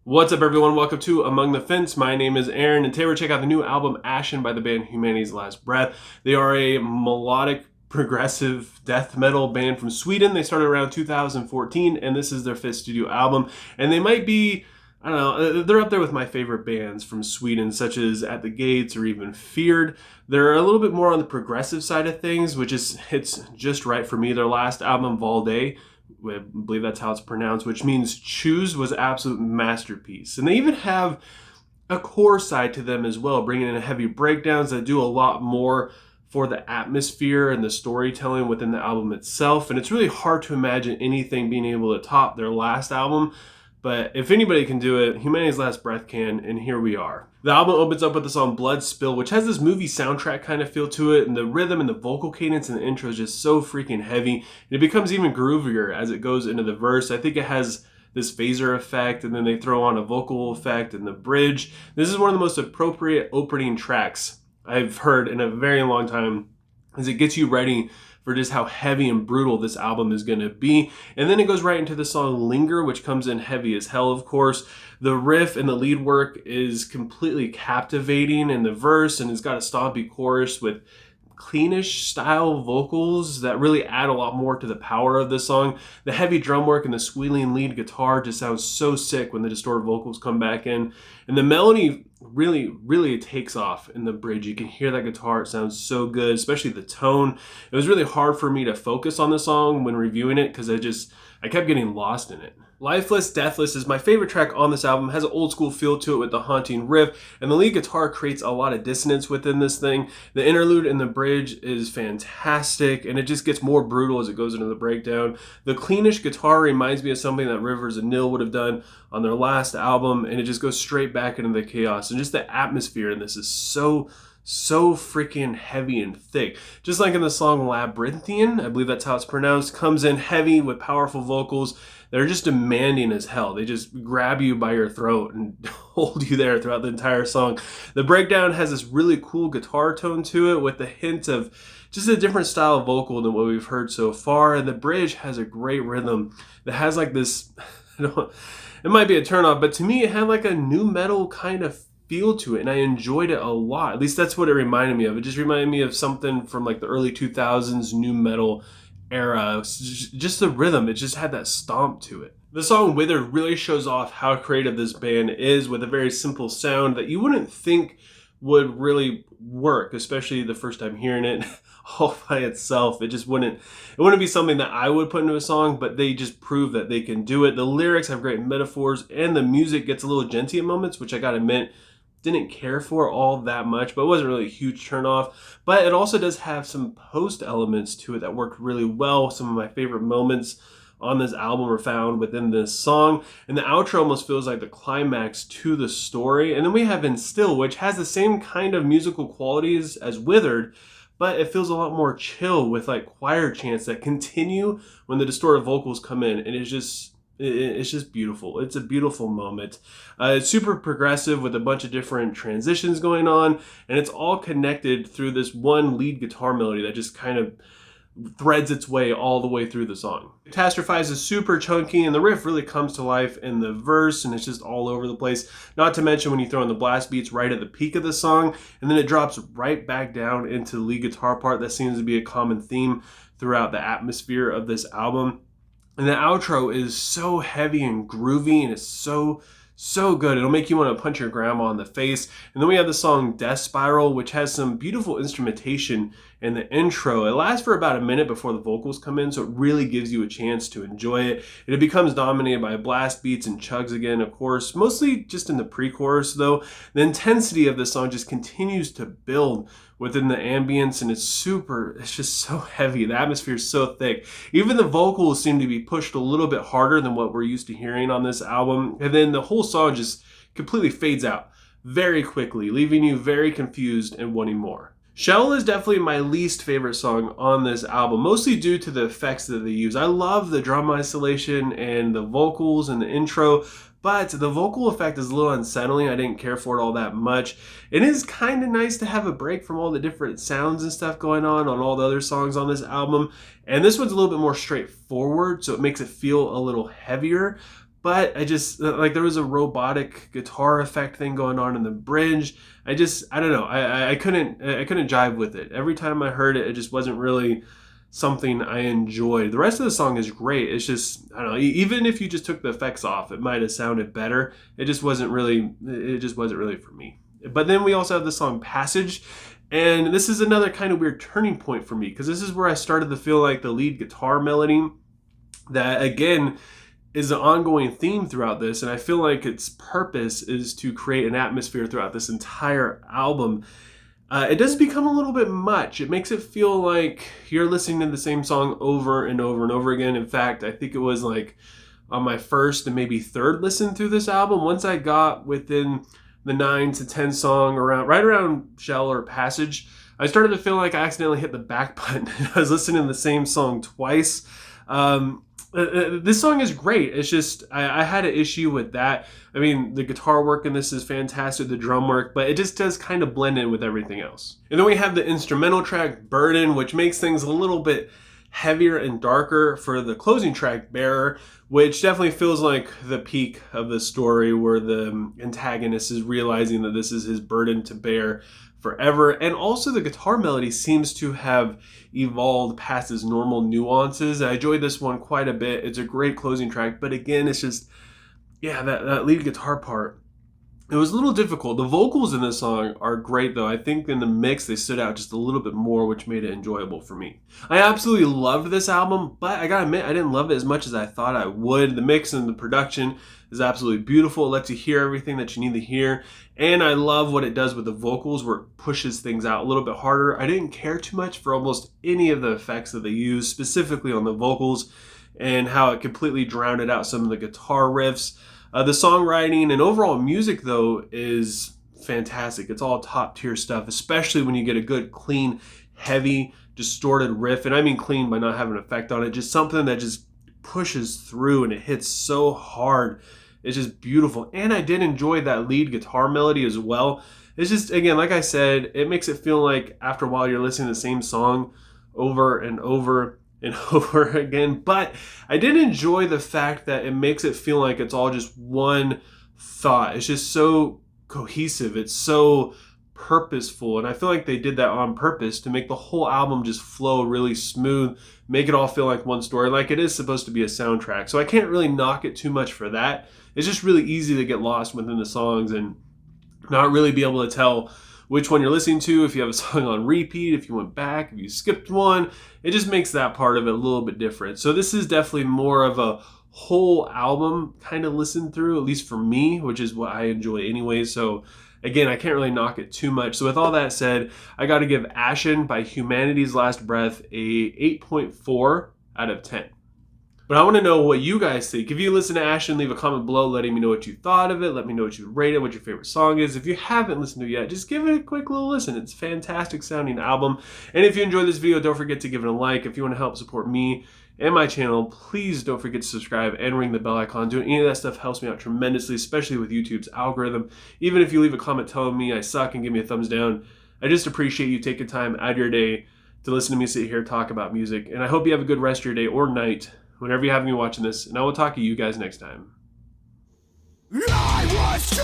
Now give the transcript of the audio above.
What's up, everyone? Welcome to Among the Fence. My name is Aaron, and today we're checking out the new album Ashen by the band Humanity's Last Breath. They are a melodic progressive death metal band from Sweden. They started around 2014, and this is their fifth studio album. And they might be, I don't know, they're up there with my favorite bands from Sweden, such as At the Gates or even Feared. They're a little bit more on the progressive side of things, which is hits just right for me. Their last album, Valde, I believe that's how it's pronounced, which means choose, was an absolute masterpiece. And they even have a core side to them as well, bringing in heavy breakdowns that do a lot more for the atmosphere and the storytelling within the album itself. And it's really hard to imagine anything being able to top their last album. But if anybody can do it, Humanity's Last Breath can, and here we are. The album opens up with the song Blood Spill, which has this movie soundtrack kind of feel to it, and the rhythm and the vocal cadence in the intro is just so freaking heavy. And it becomes even groovier as it goes into the verse. I think it has this phaser effect, and then they throw on a vocal effect in the bridge. This is one of the most appropriate opening tracks I've heard in a very long time, as it gets you ready for just how heavy and brutal this album is going to be. And then it goes right into the song Linger, which comes in heavy as hell, of course. The riff and the lead work is completely captivating in the verse, and it's got a stompy chorus with cleanish style vocals that really add a lot more to the power of this song. The heavy drum work and the squealing lead guitar just sounds so sick when the distorted vocals come back in. And the melody really takes off in the bridge. You can hear that guitar. It sounds so good, especially the tone. It was really hard for me to focus on the song when reviewing it because I kept getting lost in it. Lifeless, Deathless is my favorite track on this album. It has an old school feel to it with the haunting riff, and the lead guitar creates a lot of dissonance within this thing. The interlude in the bridge is fantastic, and it just gets more brutal as it goes into the breakdown. The cleanish guitar reminds me of something that Rivers and Nil would have done on their last album, and it just goes straight back into the chaos. And just the atmosphere in this is so freaking heavy and thick. Just like in the song Labyrinthian, I believe that's how it's pronounced, comes in heavy with powerful vocals that are just demanding as hell. They just grab you by your throat and hold you there throughout the entire song. The breakdown has this really cool guitar tone to it with a hint of just a different style of vocal than what we've heard so far. And the bridge has a great rhythm that has like this, it might be a turnoff, but to me it had like a new metal kind of feel to it, and I enjoyed it a lot. At least that's what it reminded me of. It just reminded me of something from like the early 2000s new metal era. Just the rhythm, it just had that stomp to it. The song Withered really shows off how creative this band is with a very simple sound that you wouldn't think would really work, especially the first time hearing it all by itself. It wouldn't be something that I would put into a song, but they just prove that they can do it. The lyrics have great metaphors, and the music gets a little genty at moments, which I gotta admit, didn't care for all that much, but it wasn't really a huge turnoff. But it also does have some post elements to it that worked really well. Some of my favorite moments on this album are found within this song, and the outro almost feels like the climax to the story. And then we have In Still, which has the same kind of musical qualities as Withered, but it feels a lot more chill with like choir chants that continue when the distorted vocals come in, and it's just beautiful. It's a beautiful moment. It's super progressive with a bunch of different transitions going on, and it's all connected through this one lead guitar melody that just kind of threads its way all the way through the song. Catastrophize is super chunky, and the riff really comes to life in the verse, and it's just all over the place. Not to mention when you throw in the blast beats right at the peak of the song, and then it drops right back down into the lead guitar part. That seems to be a common theme throughout the atmosphere of this album. And the outro is so heavy and groovy, and it's so good. It'll make you want to punch your grandma in the face. And then we have the song Death Spiral, which has some beautiful instrumentation in the intro. It lasts for about a minute before the vocals come in, so it really gives you a chance to enjoy it. And it becomes dominated by blast beats and chugs again, of course, mostly just in the pre-chorus though. The intensity of the song just continues to build within the ambience, and it's just so heavy. The atmosphere is so thick. Even the vocals seem to be pushed a little bit harder than what we're used to hearing on this album. And then the whole song just completely fades out very quickly, leaving you very confused and wanting more. Shell is definitely my least favorite song on this album, mostly due to the effects that they use. I love the drum isolation and the vocals and the intro, but the vocal effect is a little unsettling. I didn't care for it all that much. It is kind of nice to have a break from all the different sounds and stuff going on all the other songs on this album. And this one's a little bit more straightforward, so it makes it feel a little heavier. but I just, like, there was a robotic guitar effect thing going on in the bridge. I don't know. I couldn't jive with it. Every time I heard it, it just wasn't really something I enjoyed. The rest of the song is great. It's just, I don't know, even if you just took the effects off, it might have sounded better. It just wasn't really for me. But then we also have the song Passage, and this is another kind of weird turning point for me, because this is where I started to feel like the lead guitar melody, that again is an ongoing theme throughout this, and I feel like its purpose is to create an atmosphere throughout this entire album. It does become a little bit much. It makes it feel like you're listening to the same song over and over and over again. In fact, I think it was like on my first and maybe third listen through this album, once I got within the 9 to 10 song right around Shell or Passage, I started to feel like I accidentally hit the back button. I was listening to the same song twice. This song is great. It's just, I had an issue with that. I mean, the guitar work in this is fantastic, the drum work, but it just does kind of blend in with everything else. And then we have the instrumental track, Burden, which makes things a little bit heavier and darker for the closing track, Bearer, which definitely feels like the peak of the story, where the antagonist is realizing that this is his burden to bear forever. And also the guitar melody seems to have evolved past its normal nuances. I enjoyed this one quite a bit. It's a great closing track, but again, it's just, yeah, that lead guitar part, it was a little difficult. The vocals in this song are great, though. I think in the mix, they stood out just a little bit more, which made it enjoyable for me. I absolutely loved this album, but I gotta admit, I didn't love it as much as I thought I would. The mix and the production is absolutely beautiful. It lets you hear everything that you need to hear. And I love what it does with the vocals, where it pushes things out a little bit harder. I didn't care too much for almost any of the effects that they use, specifically on the vocals, and how it completely drowned out some of the guitar riffs. The songwriting and overall music, though, is fantastic. It's all top tier stuff, especially when you get a good, clean, heavy, distorted riff. And I mean clean by not having an effect on it. Just something that just pushes through and it hits so hard. It's just beautiful. And I did enjoy that lead guitar melody as well. It's just, again, like I said, it makes it feel like after a while you're listening to the same song over and over and over again. But I did enjoy the fact that it makes it feel like it's all just one thought. It's just so cohesive. It's so purposeful. And I feel like they did that on purpose to make the whole album just flow really smooth, make it all feel like one story, like it is supposed to be a soundtrack. So I can't really knock it too much for that. It's just really easy to get lost within the songs and not really be able to tell which one you're listening to, if you have a song on repeat, if you went back, if you skipped one. It just makes that part of it a little bit different. So this is definitely more of a whole album kind of listen through, at least for me, which is what I enjoy anyway. So again, I can't really knock it too much. So with all that said, I got to give Ashen by Humanity's Last Breath a 8.4 out of 10. But I want to know what you guys think. If you listen to Ashen, leave a comment below letting me know what you thought of it. Let me know what you rate it, what your favorite song is. If you haven't listened to it yet, just give it a quick little listen. It's a fantastic sounding album. And if you enjoyed this video, don't forget to give it a like. If you want to help support me and my channel, please don't forget to subscribe and ring the bell icon. Doing any of that stuff helps me out tremendously, especially with YouTube's algorithm. Even if you leave a comment telling me I suck and give me a thumbs down, I just appreciate you taking time out of your day to listen to me sit here talk about music. And I hope you have a good rest of your day or night, whenever you have me watching this, and I will talk to you guys next time. I was